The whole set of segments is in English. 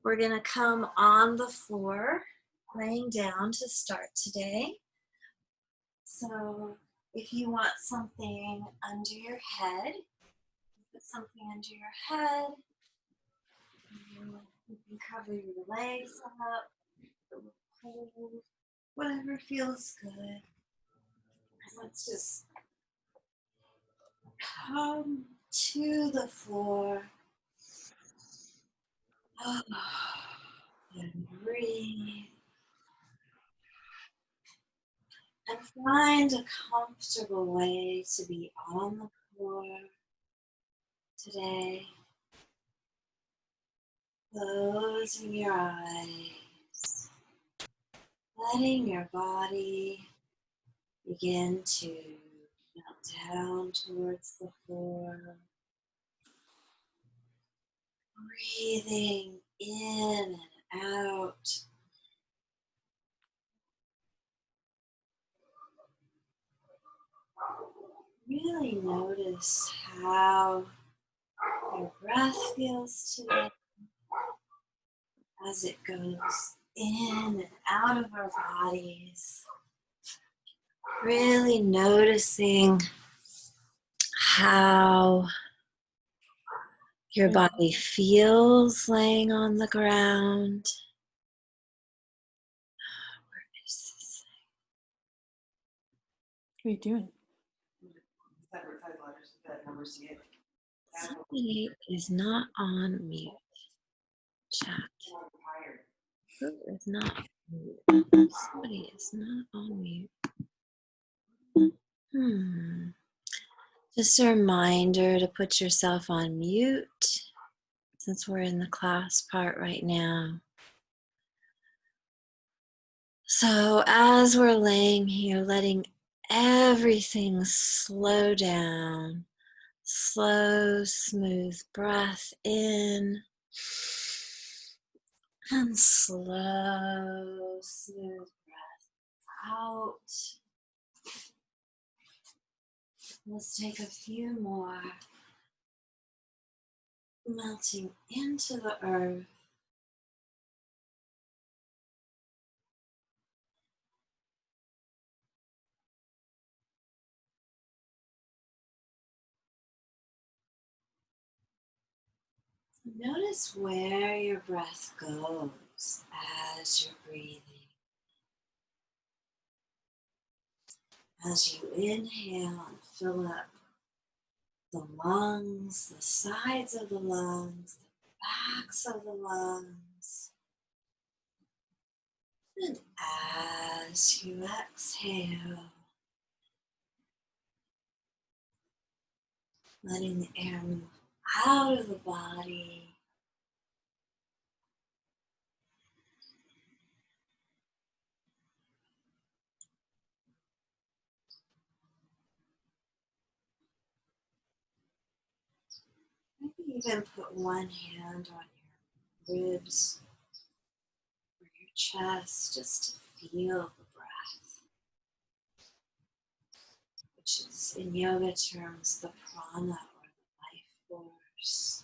We're going to come on the floor, laying down to start today. So if you want something under your head, put something under your head. You can cover your legs up, whatever feels good. Let's just come to the floor. And breathe. And find a comfortable way to be on the floor today. Closing your eyes, letting your body begin to melt down towards the floor. Breathing in and out. Really notice how your breath feels today as it goes in and out of our bodies. Really noticing how your body feels laying on the ground. What are you doing? Somebody is not on mute. Chat. Who is not on mute? Somebody is not on mute. Just a reminder to put yourself on mute since we're in the class part right now. So as we're laying here, letting everything slow down. Slow, smooth breath in and slow, smooth breath out. Let's take a few more. Melting into the earth. Notice where your breath goes as you're breathing. As you inhale and fill up the lungs, the sides of the lungs, the backs of the lungs. And as you exhale, letting the air move out of the body. Maybe even put one hand on your ribs or your chest just to feel the breath, which is in yoga terms the prana or the life force.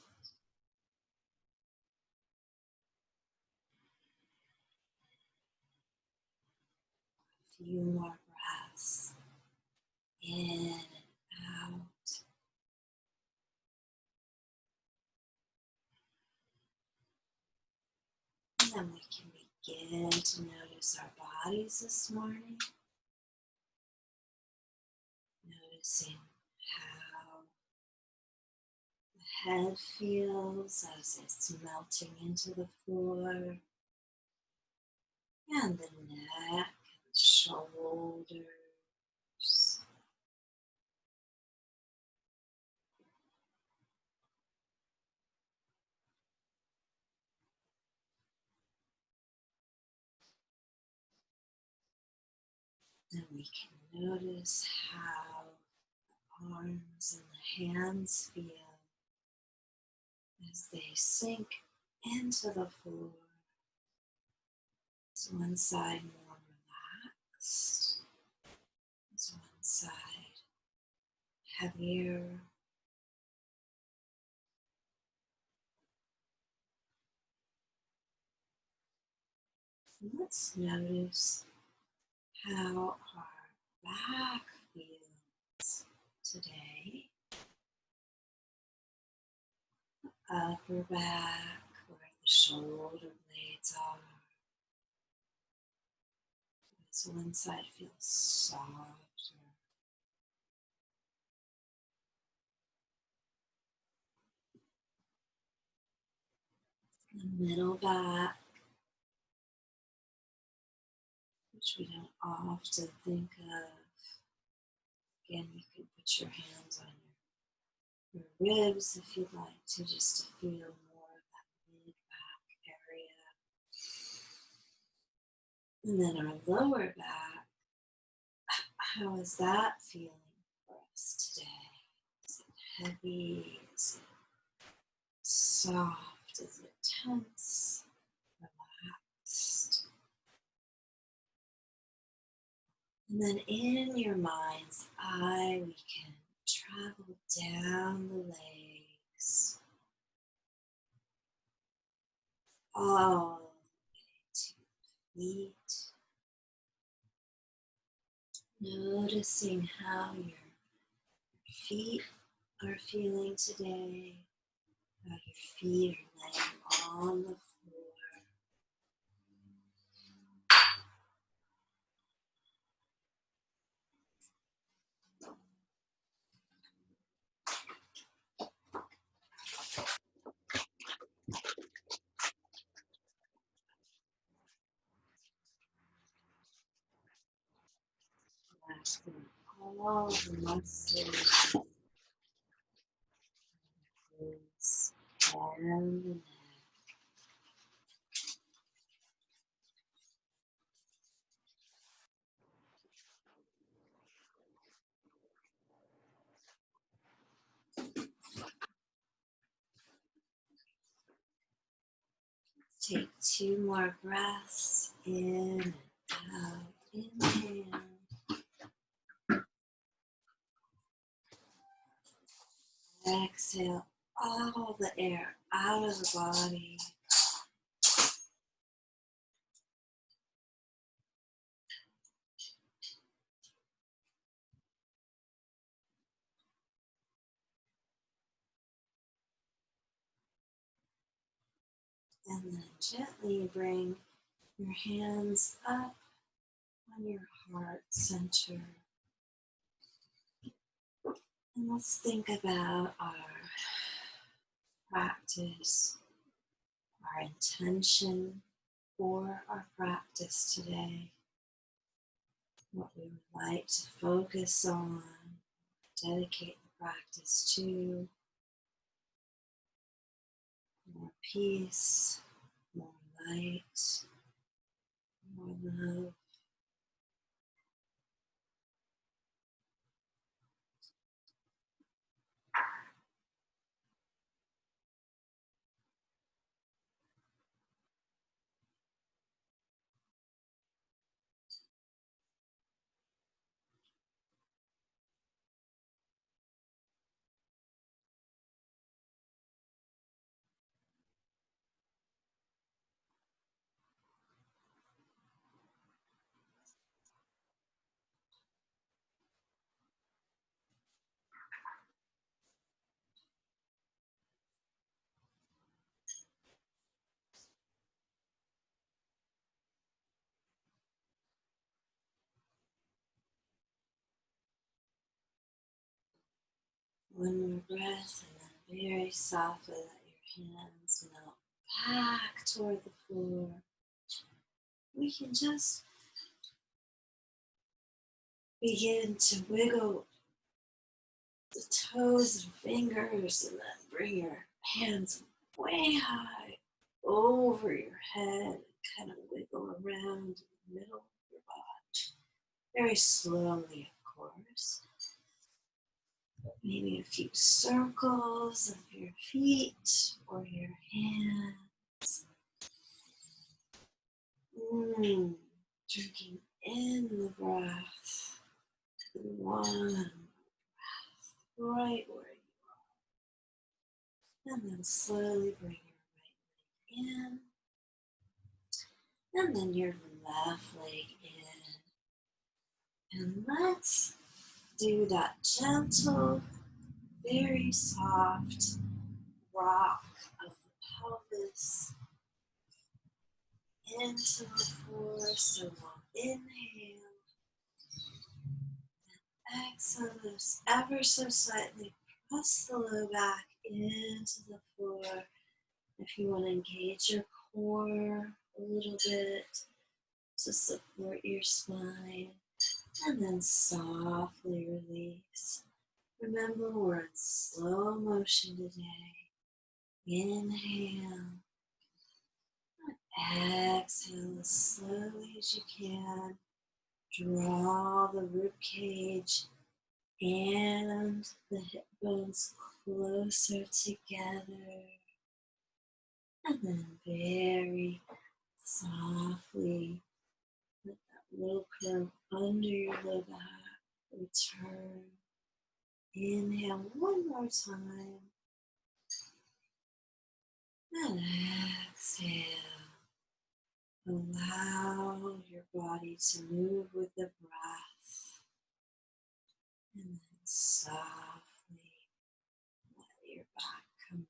A few more breaths in and out. And then we can begin to notice our bodies this morning. Noticing how the head feels as it's melting into the floor. And the neck and shoulders. Then we can notice how the arms and the hands feel as they sink into the floor. Is one side more relaxed? Is one side heavier? Let's notice how our back feels today. Upper back, where the shoulder blades are. This one side feels softer. The middle back, which we don't often think of. Again, you can put your hands on your ribs if you'd like to, just to feel more of that mid-back area. And then our lower back, how is that feeling for us today? Is it heavy? Is it soft? Is it tense? Relaxed? And then in your mind's eye, we can travel down the legs, all the way to the feet, noticing how your feet are feeling today, how your feet are laying on the floor. Relaxing all the muscles, face, and the neck. Take 2 more breaths in and out. Inhale. Exhale all the air out of the body. And then gently bring your hands up on your heart center. And let's think about our practice, our intention for our practice today, what we would like to focus on, dedicate the practice to. More peace, more light, more love. One more breath, and then very softly let your hands melt back toward the floor. We can just begin to wiggle the toes and fingers, and then bring your hands way high over your head and kind of wiggle around in the middle of your body. Very slowly, of course. Maybe a few circles of your feet or your hands. Drinking in the breath. One breath right where you are. And then slowly bring your right leg in. And then your left leg in. And let's do that gentle, very soft rock of the pelvis into the floor. So we'll inhale, exhale, just ever so slightly press the low back into the floor. If you want to engage your core a little bit to support your spine, and then softly release. Remember, we're in slow motion today. Inhale, exhale as slowly as you can. Draw the rib cage and the hip bones closer together. And then very softly let that little curve under your low back return. Inhale one more time. And exhale. Allow your body to move with the breath. And then softly let your back come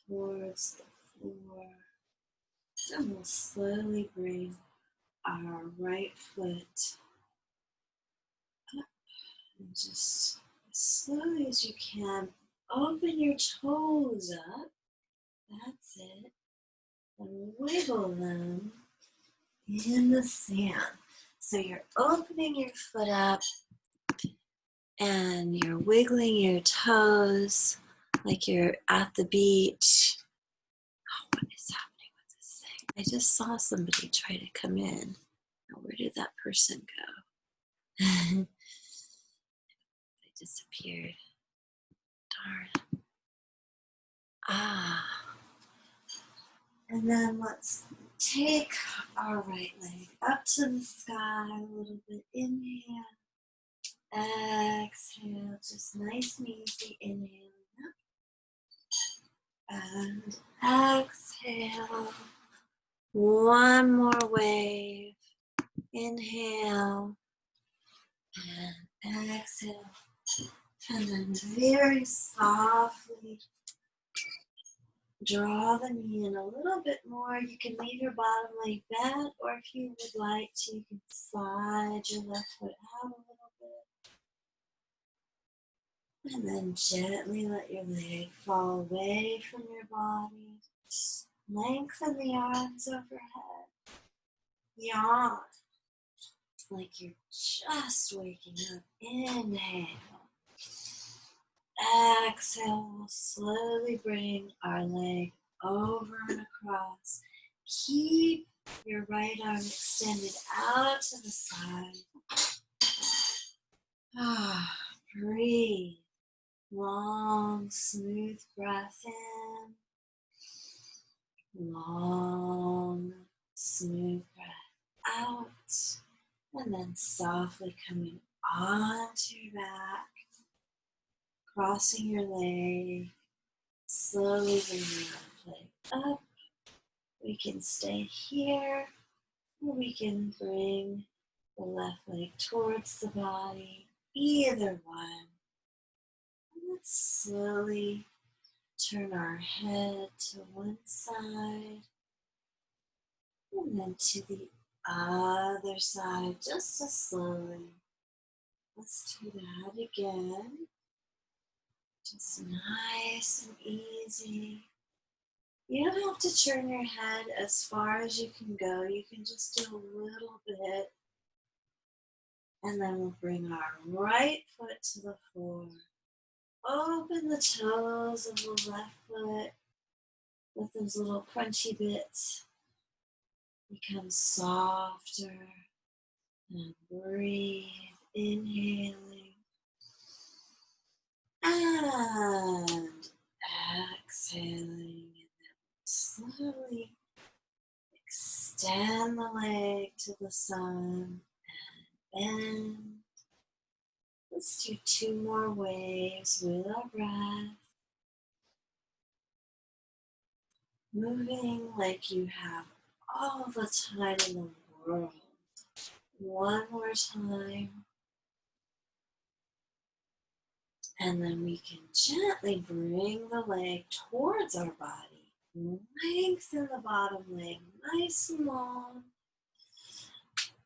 towards the floor. And we'll slowly bring our right foot up and just as slowly as you can, open your toes up. That's it. And wiggle them in the sand. So you're opening your foot up and you're wiggling your toes like you're at the beach. Oh, what is happening with this thing? I just saw somebody try to come in. Now, where did that person go? They disappeared. Darn. Ah. And then let's take our right leg up to the sky a little bit. Inhale. Exhale. Just nice and easy. Inhaling up. And exhale. One more wave. Inhale. And exhale. And then very softly draw the knee in a little bit more. You can leave your bottom leg bent, or if you would like to, you can slide your left foot out a little bit. And then gently let your leg fall away from your body. Just lengthen the arms overhead. Yawn. Like you're just waking up. Inhale. Exhale, we'll slowly bring our leg over and across. Keep your right arm extended out to the side. Breathe. Long, smooth breath in. Long, smooth breath out. And then softly coming onto your back. Crossing your leg, slowly bringing your leg up. We can stay here, or we can bring the left leg towards the body, either one. And let's slowly turn our head to one side, and then to the other side, just as slowly. Let's do that again. Just nice and easy. You don't have to turn your head as far as you can go. You can just do a little bit. And then we'll bring our right foot to the floor. Open the toes of the left foot. Let those little crunchy bits become softer. And breathe, inhaling. And exhaling. Slowly extend the leg to the sun and bend. Let's do 2 more waves with our breath. Moving like you have all the time in the world. One more time. And then we can gently bring the leg towards our body. Lengthen the bottom leg nice and long.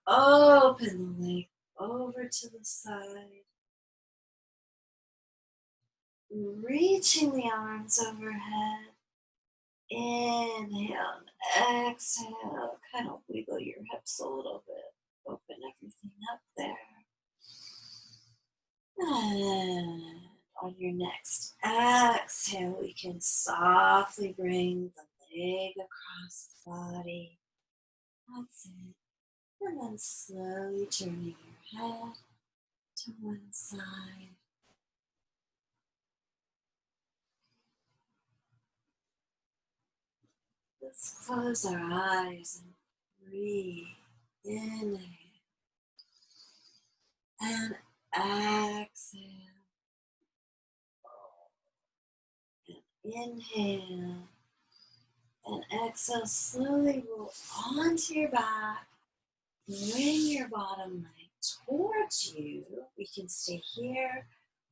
Open the leg over to the side. Reaching the arms overhead. Inhale and exhale. Kind of wiggle your hips a little bit. Open everything up there. And on your next exhale, we can softly bring the leg across the body. That's it. And then slowly turning your head to one side. Let's close our eyes and breathe. Inhale and exhale. And inhale and exhale. Slowly roll onto your back. Bring your bottom leg towards you. We can stay here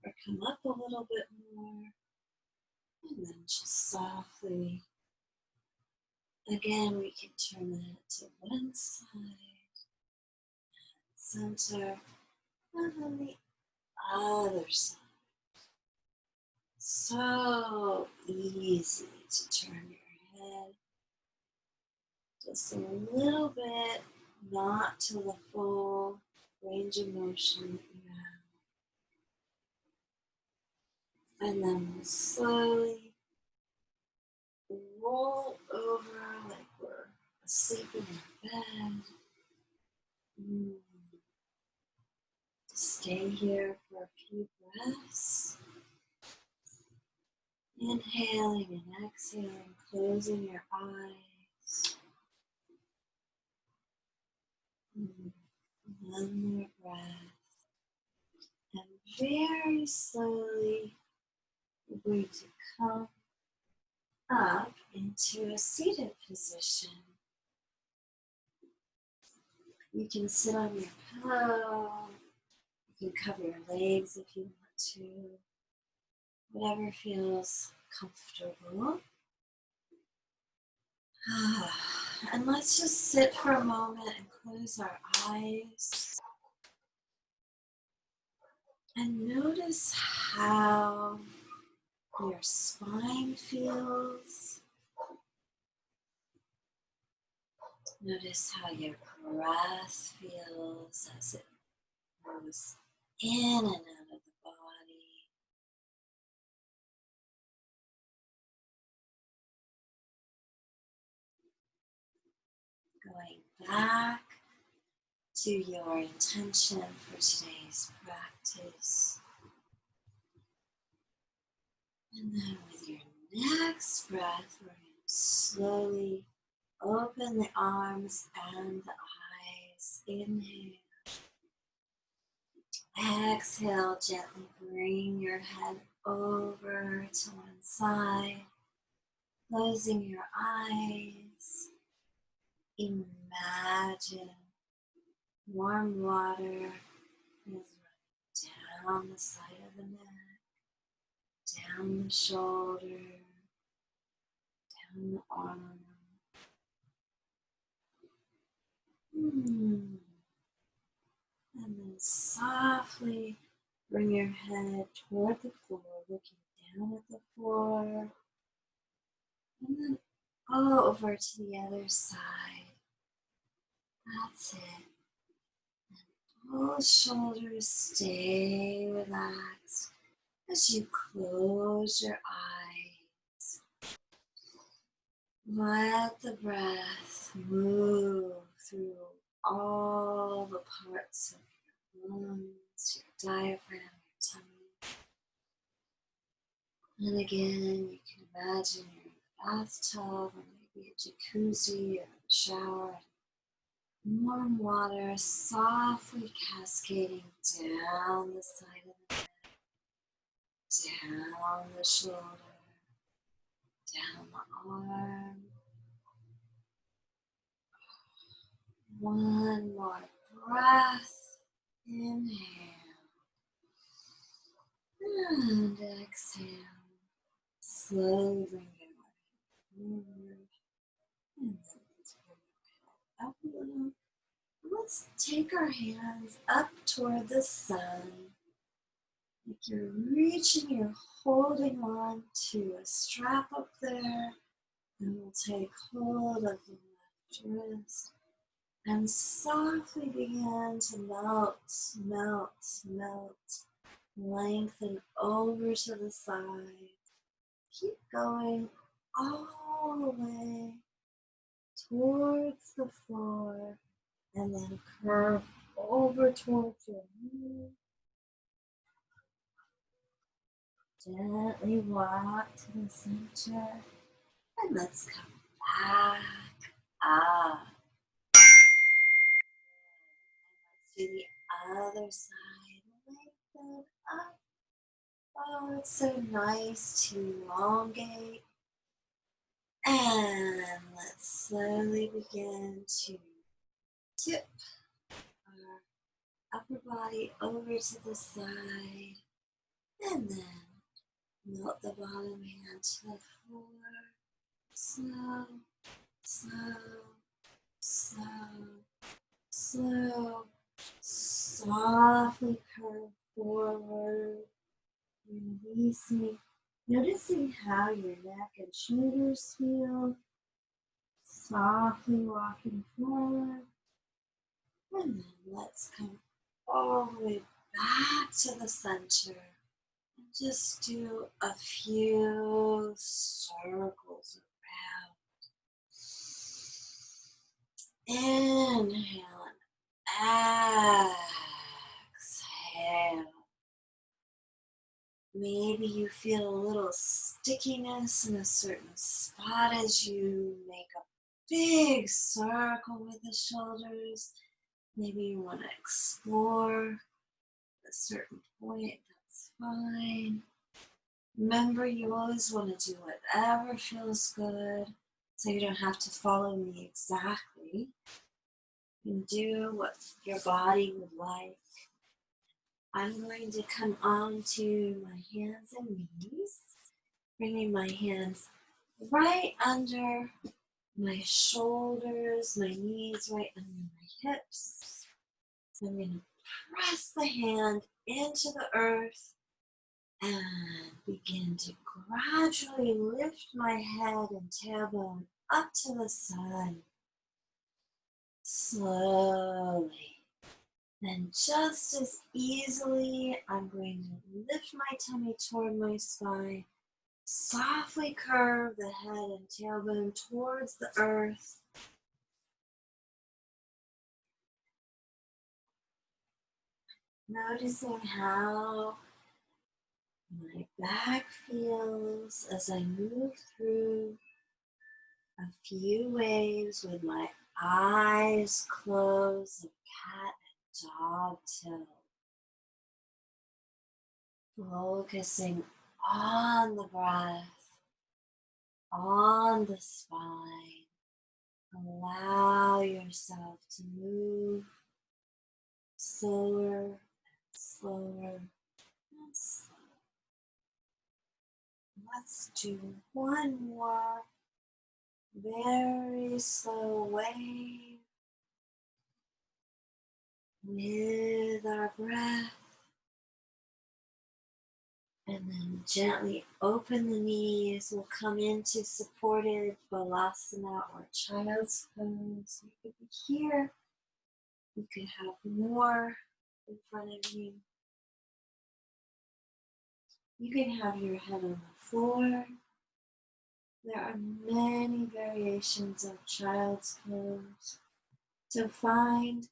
or come up a little bit more. And then just softly, again, we can turn the head to one side, center, and then the other side. So easy to turn your head just a little bit, not to the full range of motion that you have. And then we'll slowly roll over like we're asleep in our bed. Stay here for a few breaths. Inhaling and exhaling, closing your eyes. One more breath. And very slowly, we're going to come up into a seated position. You can sit on your pillow. You can cover your legs if you want to. Whatever feels comfortable. And let's just sit for a moment and close our eyes. And notice how your spine feels. Notice how your breath feels as it moves in and out of the body. Going back to your intention for today's practice. And then with your next breath, we're going to slowly open the arms and the eyes. Inhale. Exhale, gently bring your head over to one side. Closing your eyes. Imagine warm water is running down the side of the neck, down the shoulder, down the arm. And then softly bring your head toward the floor, looking down at the floor. And then over to the other side. That's it. And both shoulders stay relaxed as you close your eyes. Let the breath move through all the parts of your lungs, your diaphragm, your tummy. And again, you can imagine you're in a bathtub or maybe a jacuzzi or a shower. Warm water softly cascading down the side of the neck, down the shoulder, down the arm, One more breath. Inhale and exhale. Slowly bring your head forward. And then let's bring your head up a little. Let's take our hands up toward the sun. Like you're reaching, you're holding on to a strap up there. And we'll take hold of the left wrist and softly begin to melt, melt, melt. Lengthen over to the side. Keep going all the way towards the floor and then curve over towards your knee. Gently walk to the center and let's come back up. And let's do the other side. Lengthen up. Oh, it's so nice to elongate. And let's slowly begin to tip our upper body over to the side. And then melt the bottom hand to the floor. Slow, slow, slow, slow. Softly curve forward, releasing, noticing how your neck and shoulders feel. Softly walking forward. And then let's come all the way back to the center. Just do a few circles around. Inhale and exhale. Maybe you feel a little stickiness in a certain spot as you make a big circle with the shoulders. Maybe you want to explore a certain point. That's fine. Remember, you always want to do whatever feels good, so you don't have to follow me exactly. You can do what your body would like. I'm going to come on to my hands and knees, bringing my hands right under my shoulders, my knees right under my hips. I'm going to press the hand into the earth and begin to gradually lift my head and tailbone up to the sun. Slowly. And just as easily, I'm going to lift my tummy toward my spine. Softly curve the head and tailbone towards the earth. Noticing how my back feels as I move through a few waves with my eyes closed, a cat and dog tilt. Focusing on the breath, on the spine. Allow yourself to move slower and slower and slower. Let's do one more very slow wave with our breath. And then gently open the knees. We'll come into supported Balasana or Child's Pose. You could be here. You could have more in front of you. You can have your head on the floor. There are many variations of Child's Pose. So find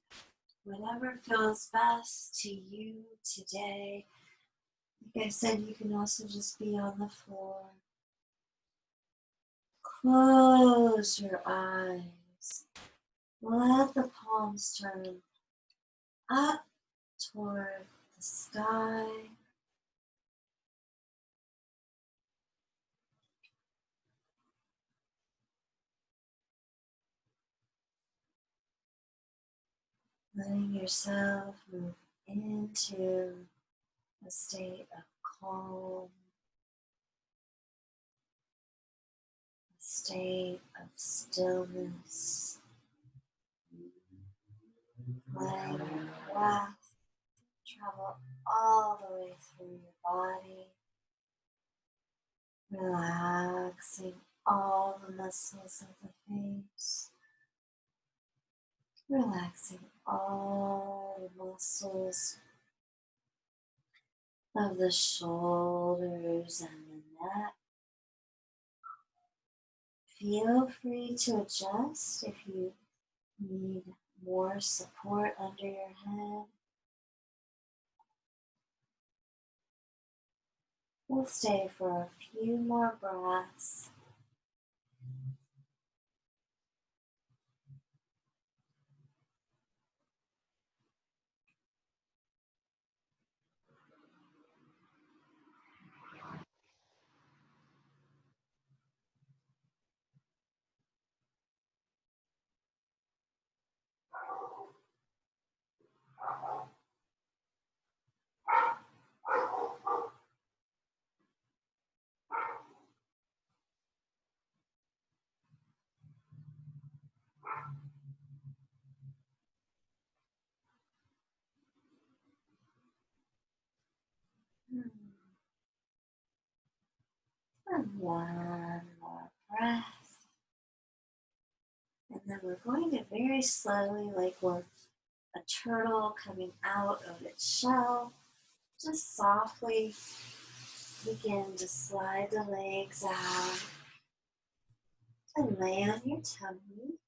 whatever feels best to you today. Like I said, you can also just be on the floor. Close your eyes. Let the palms turn up toward the sky. letting yourself move into a state of calm, a state of stillness, letting your breath travel all the way through your body, relaxing all the muscles of the face, relaxing all the muscles of the shoulders and the neck. Feel free to adjust if you need more support under your head. We'll stay for a few more breaths. And one more breath. And then we're going to very slowly, like we're a turtle coming out of its shell, just softly begin to slide the legs out and lay on your tummy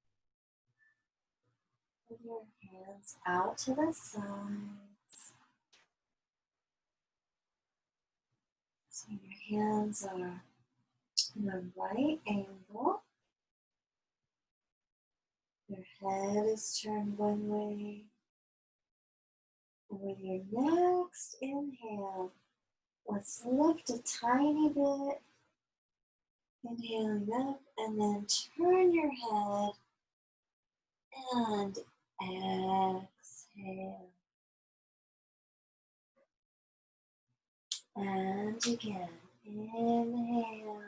with your hands out to the sides. So your hands are in a right angle. Your head is turned one way. And with your next inhale, let's lift a tiny bit. Inhaling up and then turn your head and exhale. And again, inhale,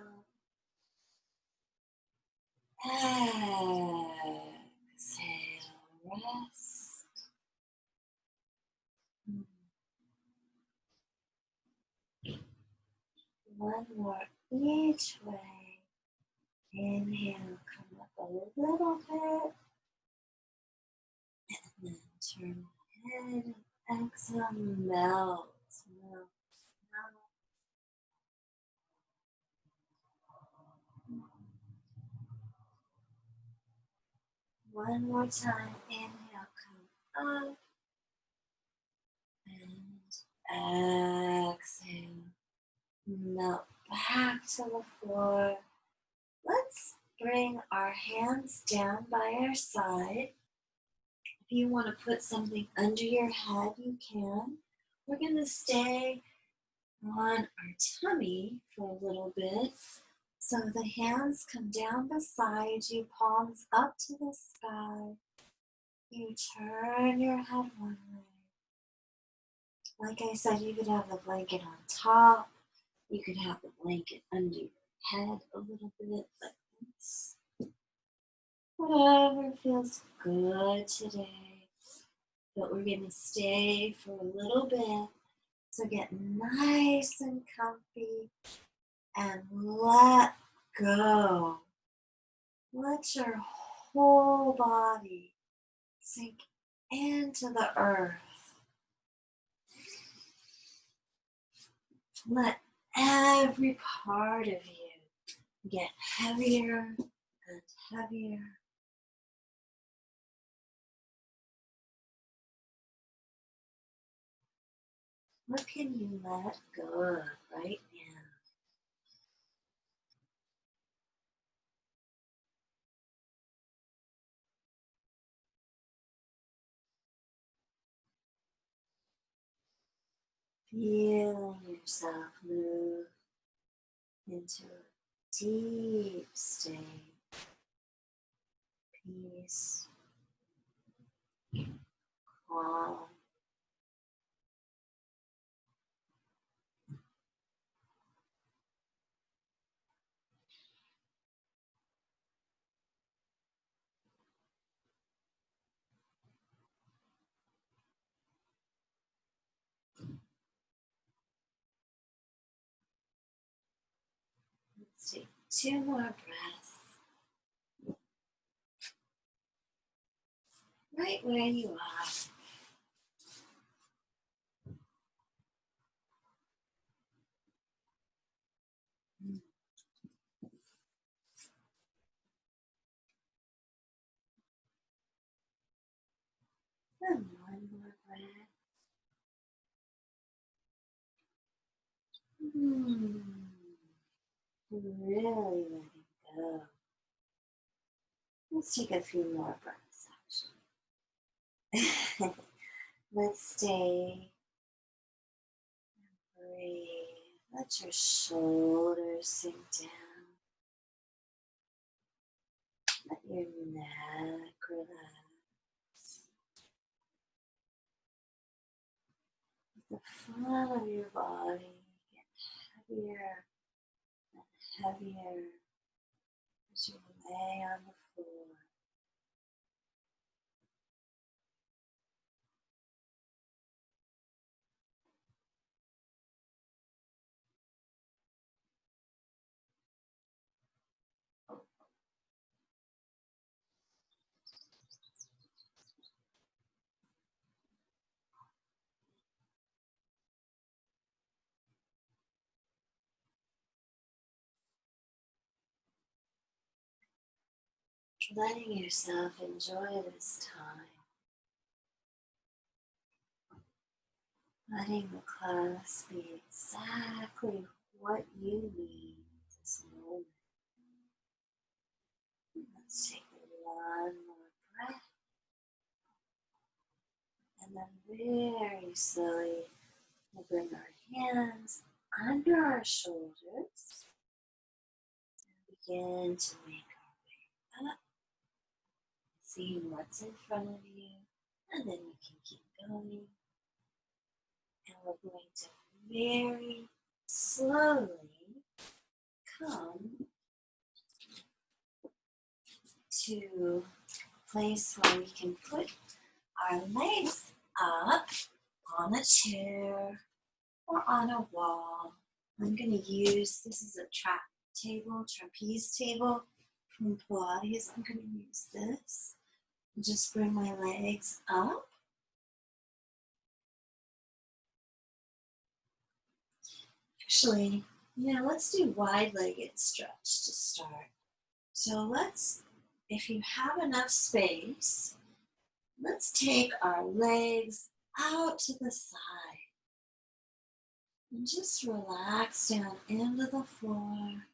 exhale, rest. One more each way. Inhale, come up a little bit, and then turn the head. Exhale, melt, melt, melt. One more time, inhale, come up, and exhale, melt back to the floor. Let's bring our hands down by our side. If you want to put something under your head, you can. We're going to stay on our tummy for a little bit. So the hands come down beside you, palms up to the sky. You turn your head one way. Like I said, you could have the blanket on top. You could have the blanket under your head a little bit like this. Whatever feels good today. But we're going to stay for a little bit. So get nice and comfy and let go. Let your whole body sink into the earth. Let every part of you get heavier and heavier. What can you let go of right now? Feeling yourself move into a deep state, peace, palm. Let's take 2 more breaths. Right where you are. And 1 more breath. Really letting go. Let's take a few more breaths, actually. Let's stay. Breathe. Let your shoulders sink down. Let your neck relax. The front of your body get heavier and heavier as you lay on the floor. Letting yourself enjoy this time. Letting the class be exactly what you need this moment. Let's take 1 more breath. And then very slowly we'll bring our hands under our shoulders and begin to make our way up, seeing what's in front of you, and then you can keep going. And we're going to very slowly come to a place where we can put our legs up on a chair or on a wall. I'm going to use, this is a trapeze table from Pilates. I'm going to use this. Just bring my legs up. Actually, let's do wide-legged stretch to start. So if you have enough space, let's take our legs out to the side and just relax down into the floor.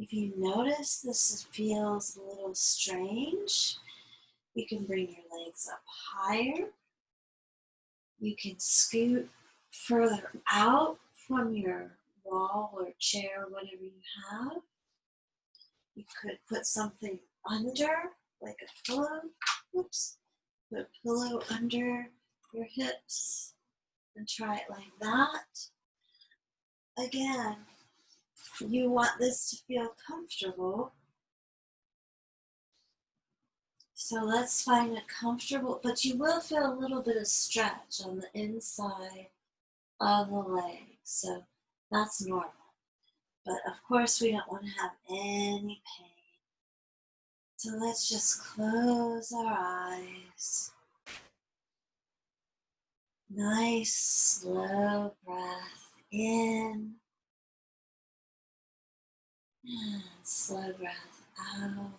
If you notice this feels a little strange, you can bring your legs up higher. You can scoot further out from your wall or chair, whatever you have. You could put something under, like a pillow. Oops. Put a pillow under your hips and try it like that. Again, you want this to feel comfortable. So let's find a comfortable, but you will feel a little bit of stretch on the inside of the legs. So that's normal. But of course, we don't want to have any pain. So let's just close our eyes. Nice, slow breath in. And slow breath out.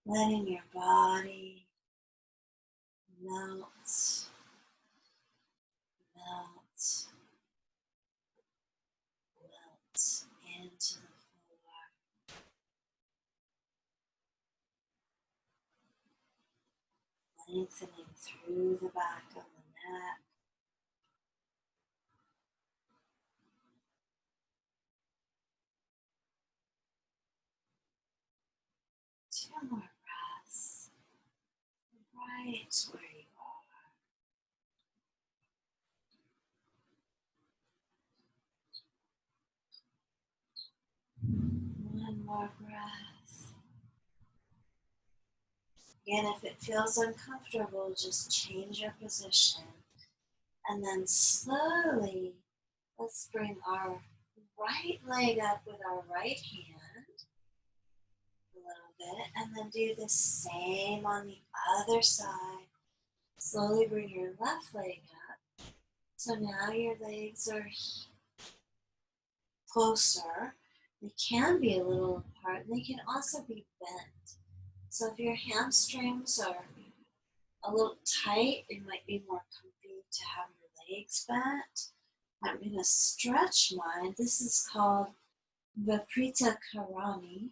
Letting your body melt, melt, melt into the floor. Lengthening through the back of the neck. few more breaths right where you are. One more breath. Again, if it feels uncomfortable, just change your position. And then slowly, let's bring our right leg up with our right hand a little bit. And then do the same on the other side. Slowly bring your left leg up. So now your legs are closer. They can be a little apart, and they can also be bent. So if your hamstrings are a little tight, it might be more comfy to have your legs bent. I'm going to stretch mine. This is called Viprita Karani,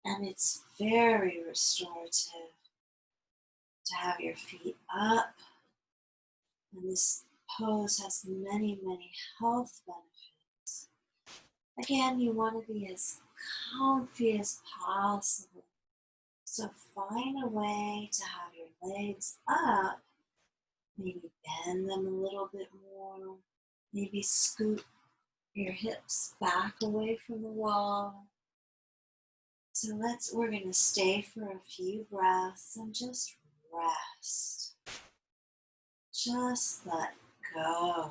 and it's very restorative to have your feet up. And this pose has many, many health benefits. Again, you want to be as comfy as possible. So find a way to have your legs up. Maybe bend them a little bit more. Maybe scoot your hips back away from the wall. So we're going to stay for a few breaths and just rest. Just let go.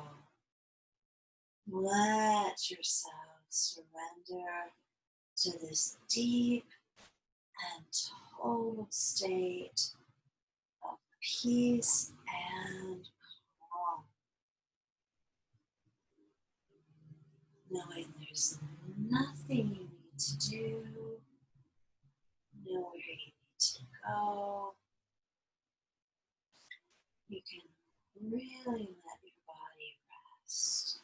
Let yourself surrender to this deep and total state of peace and calm. Knowing there's nothing you need to do, nowhere you need to go. You can really let your body rest.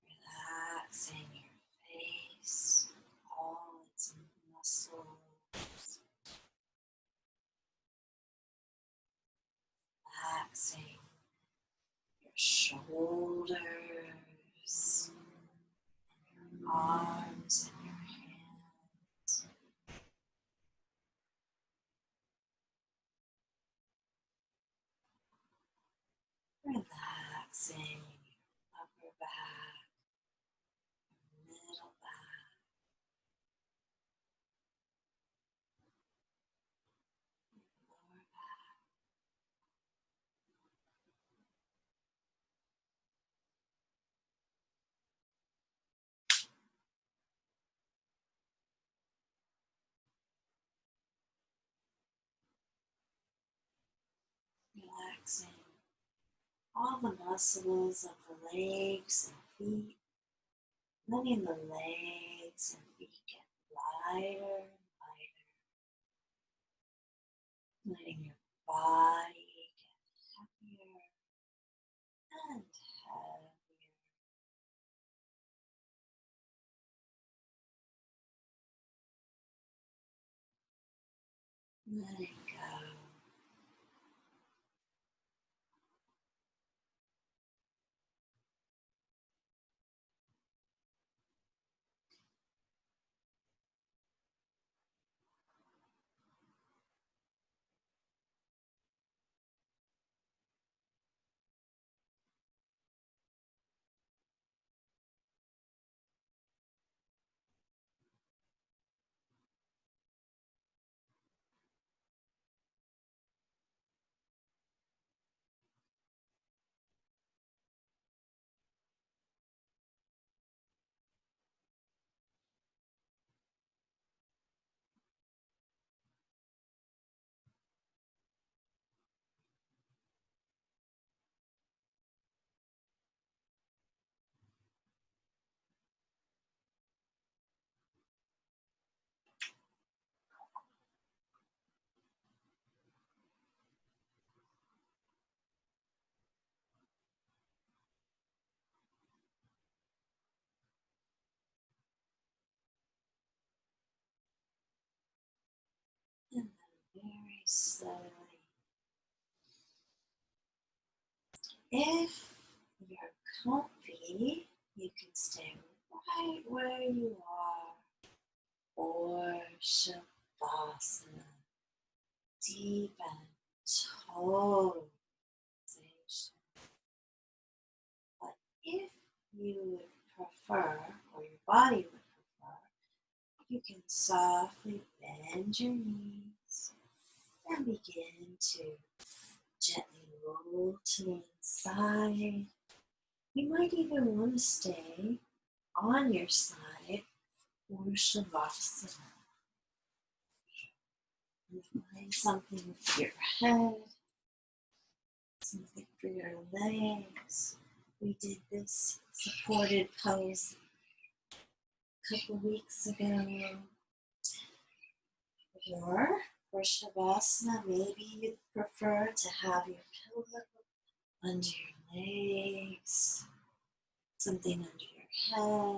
Relaxing your face, all its muscles, relaxing your shoulders, your arms and your hands. Relaxing your upper back, middle back, lower back. Relaxing all the muscles of the legs and feet, letting the legs and feet get lighter and lighter, letting your body get heavier and heavier. Letting go. slowly. If you're comfy, you can stay right where you are, or Shavasana, deep and total relaxation. But if you would prefer, or your body would prefer, you can softly bend your knees and begin to gently roll to one side. You might even want to stay on your side for Shavasana. Find something for your head, something for your legs. We did this supported pose a couple weeks ago. Or for Shavasana, maybe you'd prefer to have your pillow under your legs, something under your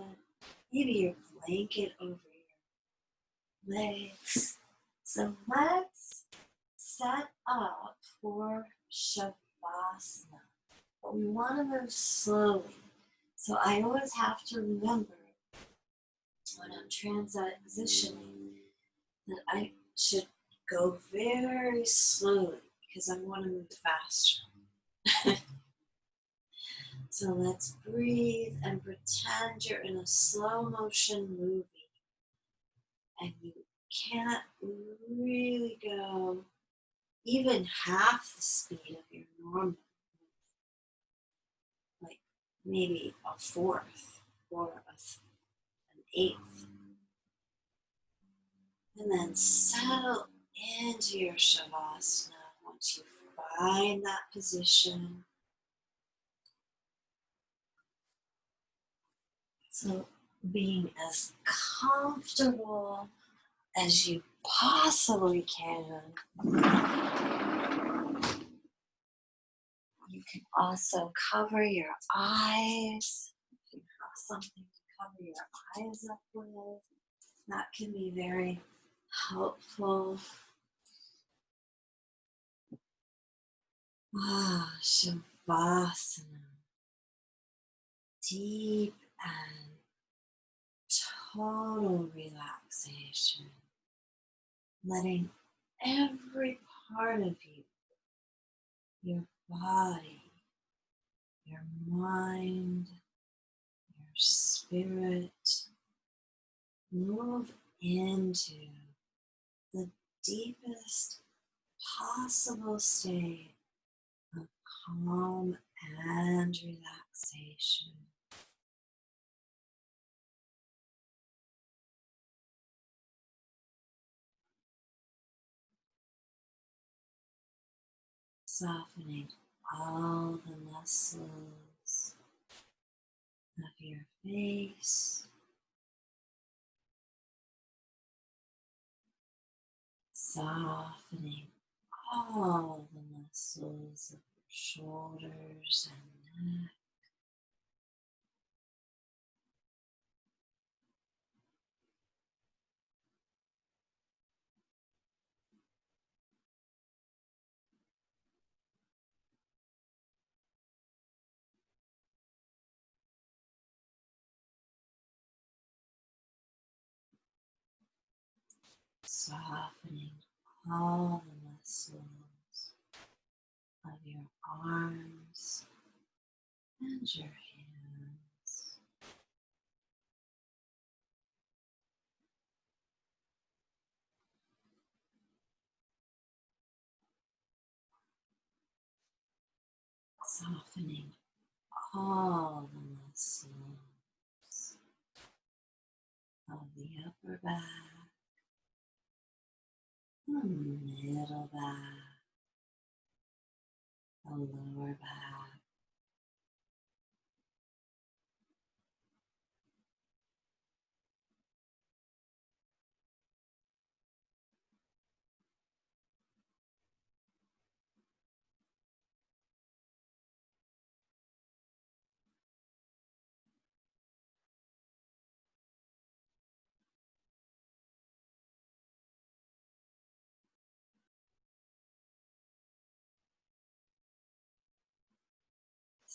head, maybe your blanket over your legs. So let's set up for Shavasana, but we want to move slowly. So I always have to remember when I'm transitioning that I should go very slowly because I want to move faster. So let's breathe and pretend you're in a slow motion movie and you can't really go even half the speed of your normal, like maybe a fourth or an eighth. And then settle into your Shavasana once you find that position. So being as comfortable as you possibly can. You can also cover your eyes. If you have something to cover your eyes up with, that can be very helpful. Shavasana. Deep and total relaxation. Letting every part of you, your body, your mind, your spirit, move into the deepest possible state of calm and relaxation. Softening all the muscles of your face, softening all the muscles of your shoulders and neck. Softening all the muscles of your arms and your hands. Softening all the muscles of the upper back, the middle back, the lower back.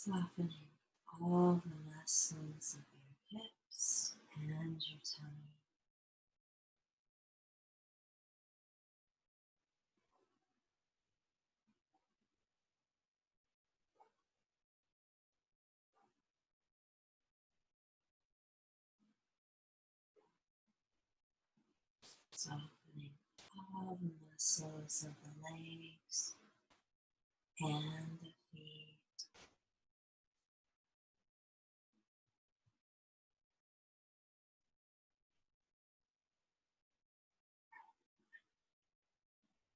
Softening all the muscles of your hips and your tummy. Softening all the muscles of the legs and the feet.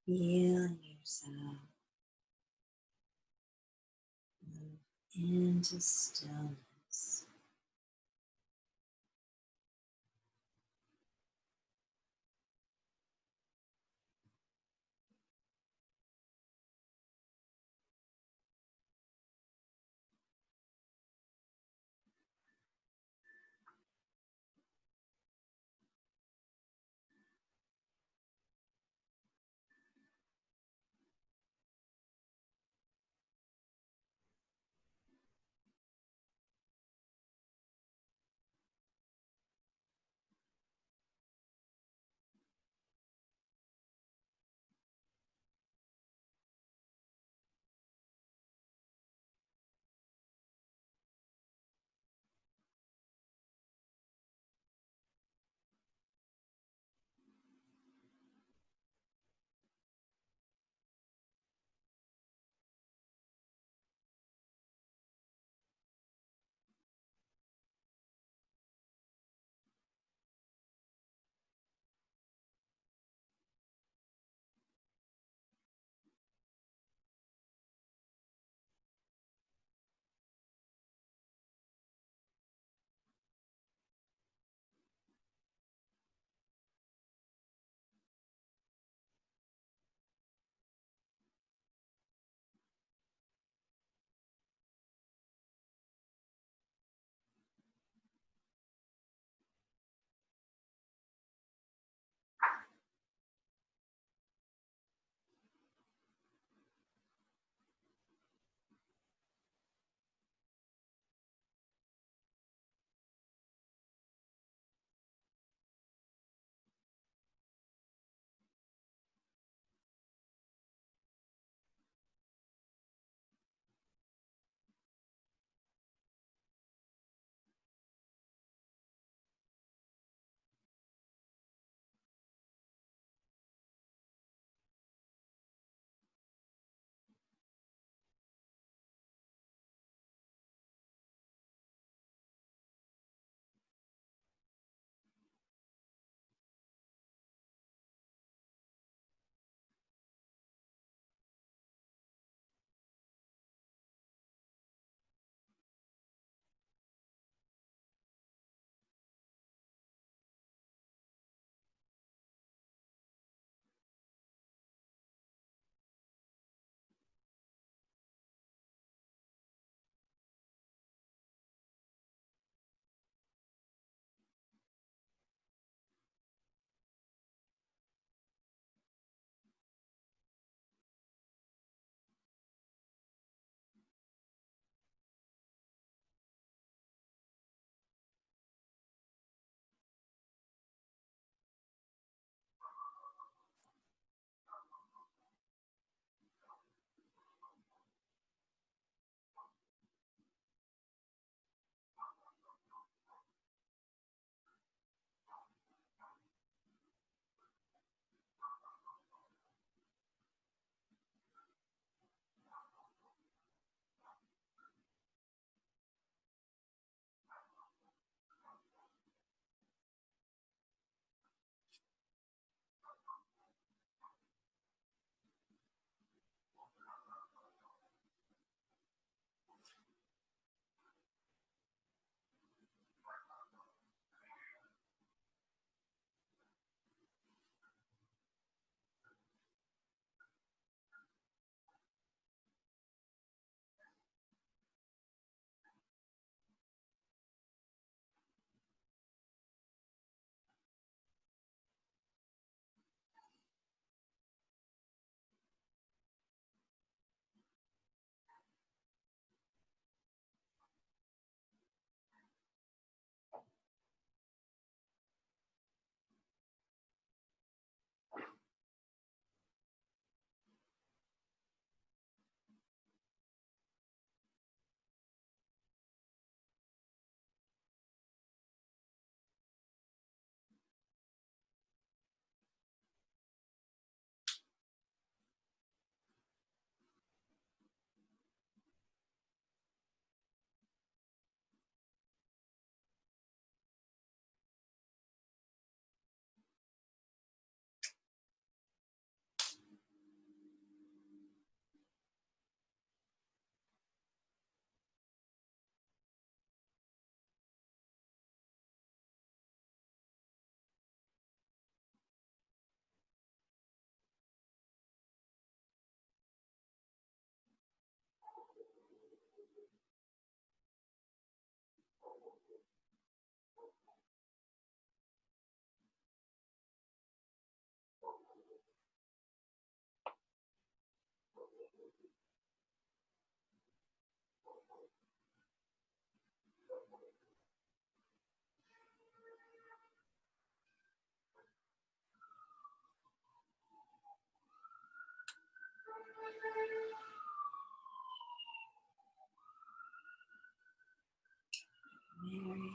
Feeling yourself move into stillness.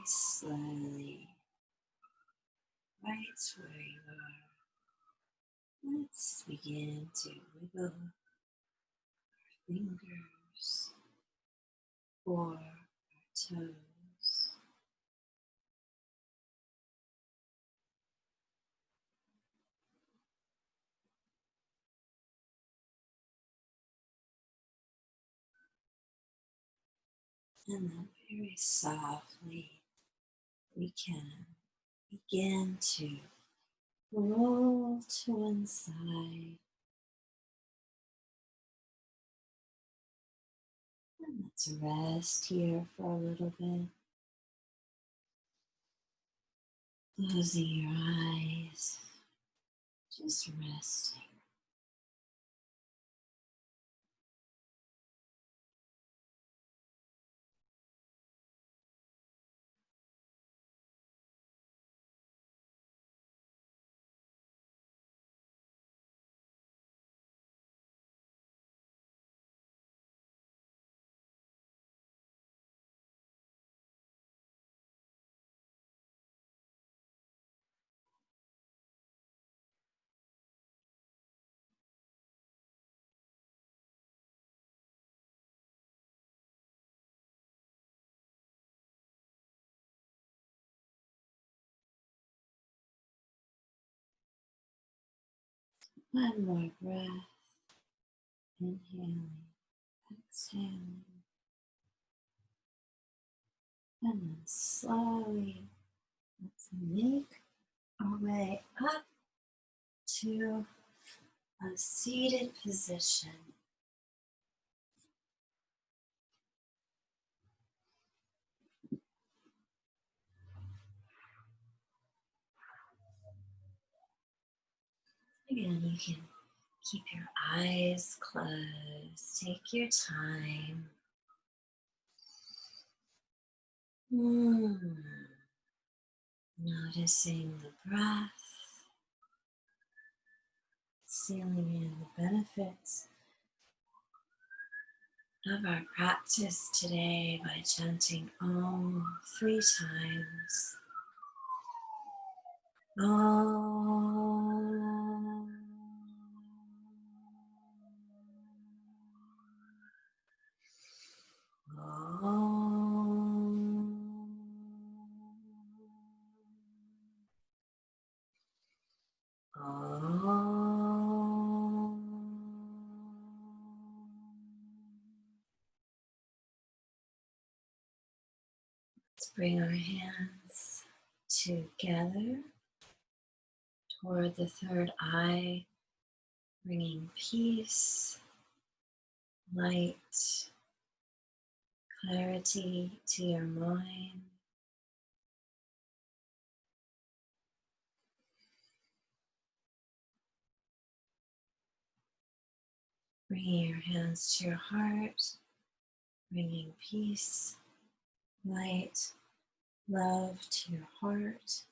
slowly, right where you are. Let's begin to wiggle our fingers or our toes. And then very softly we can begin to roll to one side. And let's rest here for a little bit. Closing your eyes, just resting. One more breath, inhaling, exhaling, and then slowly let's make our way up to a seated position. Again, you can keep your eyes closed, take your time. Noticing the breath, sealing in the benefits of our practice today by chanting Om 3 times. Om. Om. Om. Let's bring our hands together toward the third eye, bringing peace, light, clarity to your mind. Bringing your hands to your heart, bringing peace, light, love to your heart.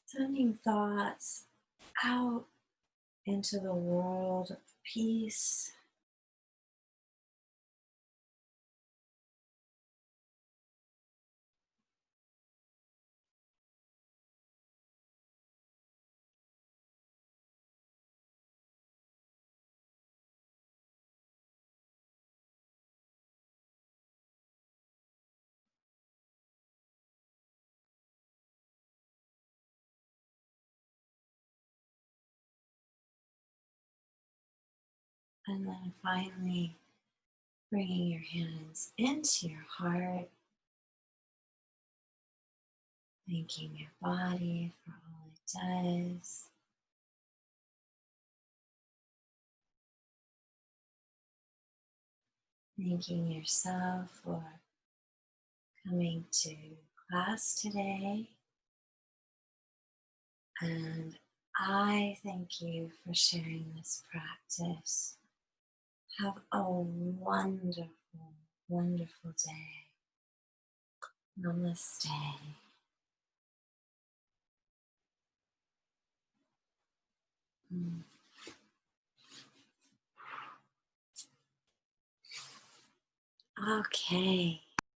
Sending thoughts out into the world of peace. And then finally, bringing your hands into your heart, thanking your body for all it does. Thanking yourself for coming to class today. And I thank you for sharing this practice. Have a wonderful, wonderful day. Namaste. Okay.